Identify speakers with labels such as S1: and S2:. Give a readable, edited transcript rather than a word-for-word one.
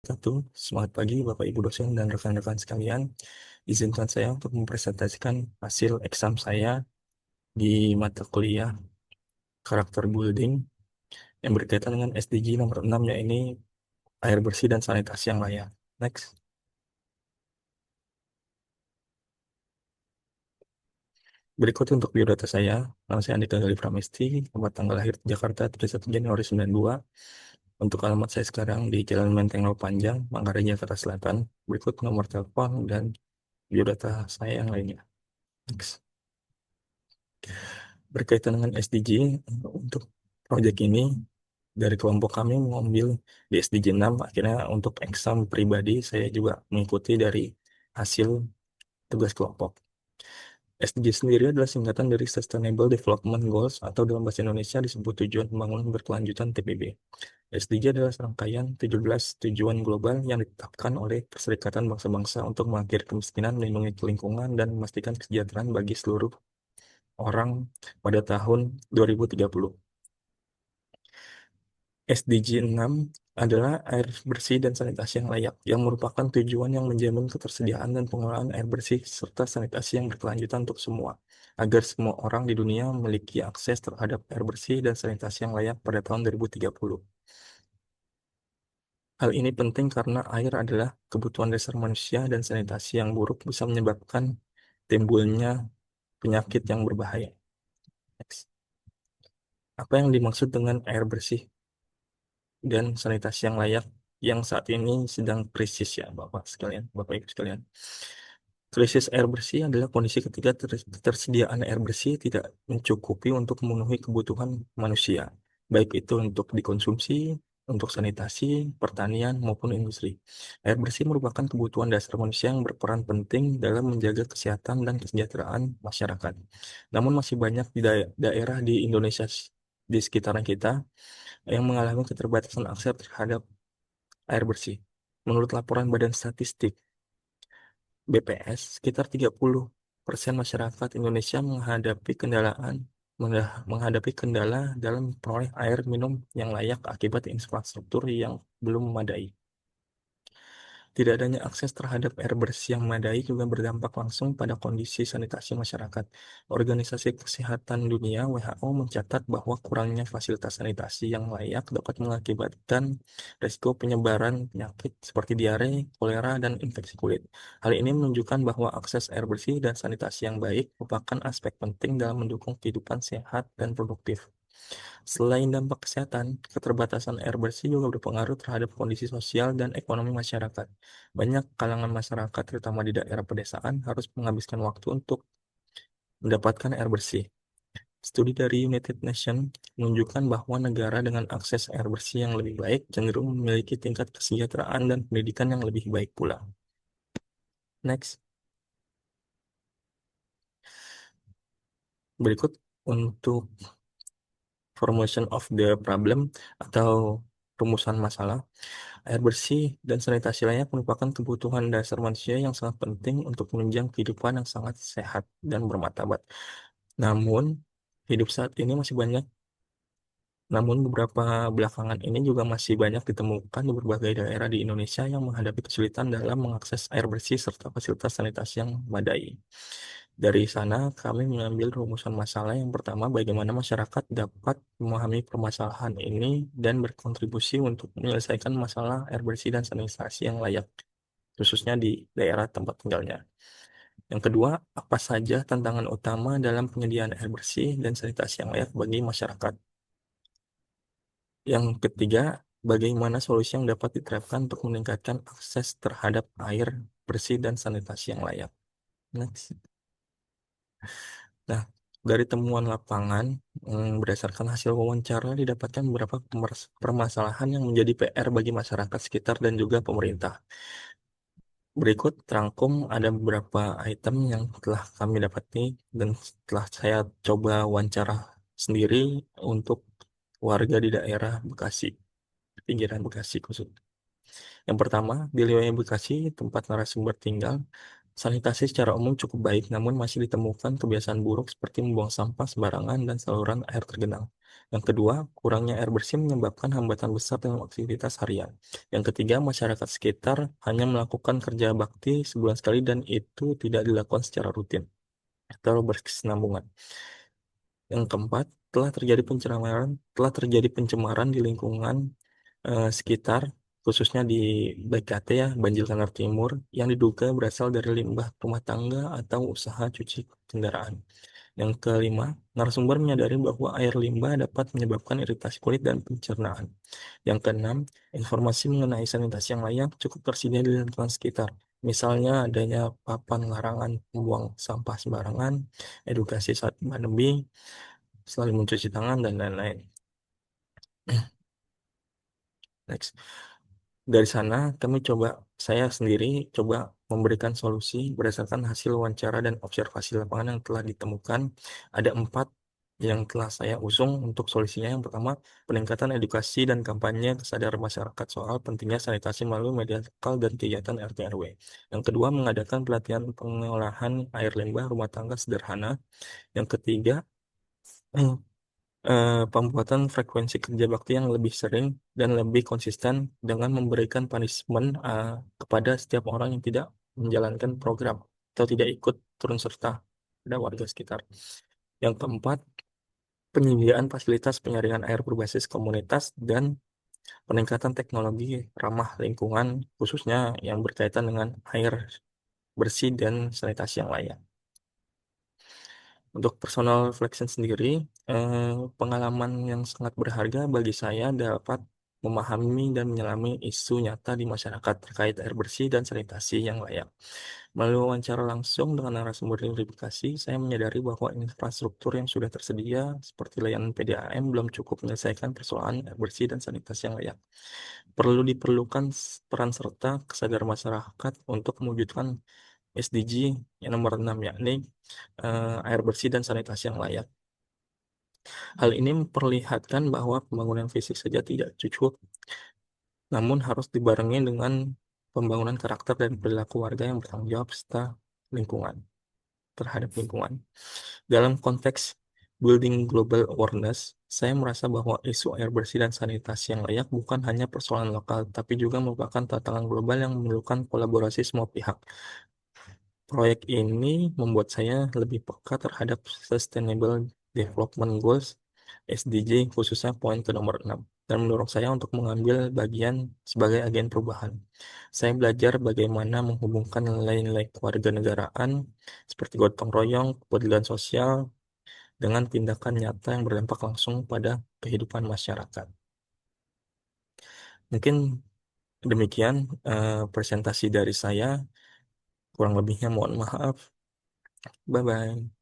S1: Selamat pagi Bapak Ibu dosen dan rekan-rekan sekalian. Izinkan saya untuk mempresentasikan hasil eksam saya di mata kuliah karakter building yang berkaitan dengan SDG nomor 6, yaitu air bersih dan sanitasi yang layak. Next. Berikut untuk biodata saya. Nama saya Andika Galih Pramesti, tempat tanggal lahir Jakarta 31 Januari 92. Untuk alamat saya sekarang di Jalan Menteng Lau Panjang, Manggarai, Jakarta Selatan. Berikut nomor telepon dan biodata saya yang lainnya. Next. Berkaitan dengan SDG, untuk proyek ini dari kelompok kami mengambil di SDG 6. Akhirnya untuk eksam pribadi saya juga mengikuti dari hasil tugas kelompok. SDG sendiri adalah singkatan dari Sustainable Development Goals atau dalam bahasa Indonesia disebut Tujuan Pembangunan Berkelanjutan TPB. SDG adalah serangkaian 17 tujuan global yang ditetapkan oleh Perserikatan Bangsa-Bangsa untuk mengakhiri kemiskinan, melindungi lingkungan, dan memastikan kesejahteraan bagi seluruh orang pada tahun 2030. SDG 6 adalah air bersih dan sanitasi yang layak, yang merupakan tujuan yang menjamin ketersediaan dan pengelolaan air bersih serta sanitasi yang berkelanjutan untuk semua, agar semua orang di dunia memiliki akses terhadap air bersih dan sanitasi yang layak pada tahun 2030. Hal ini penting karena air adalah kebutuhan dasar manusia dan sanitasi yang buruk bisa menyebabkan timbulnya penyakit yang berbahaya. Next. Apa yang dimaksud dengan air bersih dan sanitasi yang layak yang saat ini sedang krisis ya Bapak sekalian, Bapak Ibu sekalian. Krisis air bersih adalah kondisi ketika ketersediaan air bersih tidak mencukupi untuk memenuhi kebutuhan manusia, baik itu untuk dikonsumsi, untuk sanitasi, pertanian, maupun industri. Air bersih merupakan kebutuhan dasar manusia yang berperan penting dalam menjaga kesehatan dan kesejahteraan masyarakat. Namun masih banyak di daerah di Indonesia di sekitaran kita yang mengalami keterbatasan akses terhadap air bersih. Menurut laporan Badan Statistik BPS, sekitar 30% masyarakat Indonesia menghadapi kendala dalam memperoleh air minum yang layak akibat infrastruktur yang belum memadai. Tidak adanya akses terhadap air bersih yang memadai juga berdampak langsung pada kondisi sanitasi masyarakat. Organisasi Kesehatan Dunia (WHO) mencatat bahwa kurangnya fasilitas sanitasi yang layak dapat mengakibatkan risiko penyebaran penyakit seperti diare, kolera, dan infeksi kulit. Hal ini menunjukkan bahwa akses air bersih dan sanitasi yang baik merupakan aspek penting dalam mendukung kehidupan sehat dan produktif. Selain dampak kesehatan, keterbatasan air bersih juga berpengaruh terhadap kondisi sosial dan ekonomi masyarakat. Banyak kalangan masyarakat, terutama di daerah pedesaan, harus menghabiskan waktu untuk mendapatkan air bersih. Studi dari United Nations menunjukkan bahwa negara dengan akses air bersih yang lebih baik cenderung memiliki tingkat kesejahteraan dan pendidikan yang lebih baik pula. Next. Berikut untuk formulation of the problem atau rumusan masalah. Air bersih dan sanitasi layak merupakan kebutuhan dasar manusia yang sangat penting untuk menunjang kehidupan yang sangat sehat dan bermartabat. Namun, hidup saat ini masih banyak, namun beberapa belakangan ini juga masih banyak ditemukan di berbagai daerah di Indonesia yang menghadapi kesulitan dalam mengakses air bersih serta fasilitas sanitasi yang memadai. Dari sana, kami mengambil rumusan masalah yang pertama, bagaimana masyarakat dapat memahami permasalahan ini dan berkontribusi untuk menyelesaikan masalah air bersih dan sanitasi yang layak, khususnya di daerah tempat tinggalnya. Yang kedua, apa saja tantangan utama dalam penyediaan air bersih dan sanitasi yang layak bagi masyarakat. Yang ketiga, bagaimana solusi yang dapat diterapkan untuk meningkatkan akses terhadap air bersih dan sanitasi yang layak. Next. Nah, dari temuan lapangan, berdasarkan hasil wawancara didapatkan beberapa permasalahan yang menjadi PR bagi masyarakat sekitar dan juga pemerintah. Berikut terangkum ada beberapa item yang telah kami dapati dan setelah saya coba wawancara sendiri untuk warga di daerah Bekasi, pinggiran Bekasi khusus. Yang pertama, di wilayah Bekasi, tempat narasumber tinggal, Sanitasi secara umum cukup baik, namun masih ditemukan kebiasaan buruk seperti membuang sampah sembarangan dan saluran air tergenang. Yang kedua, kurangnya air bersih menyebabkan hambatan besar dalam aktivitas harian. Yang ketiga, masyarakat sekitar hanya melakukan kerja bakti sebulan sekali dan itu tidak dilakukan secara rutin atau berkesinambungan. Yang keempat, telah terjadi pencemaran di lingkungan sekitar, khususnya di BKT ya, Banjir Kanal Timur, yang diduga berasal dari limbah rumah tangga atau usaha cuci kendaraan. Yang kelima, narasumber menyadari bahwa air limbah dapat menyebabkan iritasi kulit dan pencernaan. Yang keenam, informasi mengenai sanitasi yang layak cukup tersedia di lingkungan sekitar. Misalnya adanya papan larangan membuang sampah sembarangan, edukasi saat pandemi, selalu mencuci tangan, dan lain-lain. Next. Dari sana, saya sendiri coba memberikan solusi berdasarkan hasil wawancara dan observasi lapangan yang telah ditemukan. Ada 4 yang telah saya usung untuk solusinya. Yang pertama, peningkatan edukasi dan kampanye kesadaran masyarakat soal pentingnya sanitasi melalui media lokal dan kegiatan RT RW. Yang kedua, mengadakan pelatihan pengolahan air limbah rumah tangga sederhana. Yang ketiga, pembuatan frekuensi kerja bakti yang lebih sering dan lebih konsisten dengan memberikan punishment kepada setiap orang yang tidak menjalankan program atau tidak ikut turun serta pada warga sekitar. Yang keempat, penyediaan fasilitas penyaringan air berbasis komunitas dan peningkatan teknologi ramah lingkungan, khususnya yang berkaitan dengan air bersih dan sanitasi yang layak. Untuk personal reflection sendiri, pengalaman yang sangat berharga bagi saya dapat memahami dan menyelami isu nyata di masyarakat terkait air bersih dan sanitasi yang layak. Melalui wawancara langsung dengan narasumber verifikasi, saya menyadari bahwa infrastruktur yang sudah tersedia seperti layanan PDAM belum cukup menyelesaikan persoalan air bersih dan sanitasi yang layak. Diperlukan peran serta kesadaran masyarakat untuk mewujudkan SDG yang nomor 6, yakni air bersih dan sanitasi yang layak. Hal ini memperlihatkan bahwa pembangunan fisik saja tidak cukup, namun harus dibarengi dengan pembangunan karakter dan perilaku warga yang bertanggung jawab terhadap lingkungan. Dalam konteks building global awareness, saya merasa bahwa isu air bersih dan sanitasi yang layak bukan hanya persoalan lokal, tapi juga merupakan tantangan global yang memerlukan kolaborasi semua pihak. Proyek ini membuat saya lebih peka terhadap Sustainable Development Goals (SDG), khususnya poin ke nomor 6, dan mendorong saya untuk mengambil bagian sebagai agen perubahan. Saya belajar bagaimana menghubungkan nilai-nilai kewarganegaraan seperti gotong royong, kepedulian sosial, dengan tindakan nyata yang berdampak langsung pada kehidupan masyarakat. Mungkin demikian presentasi dari saya. Kurang lebihnya mohon maaf. Bye-bye.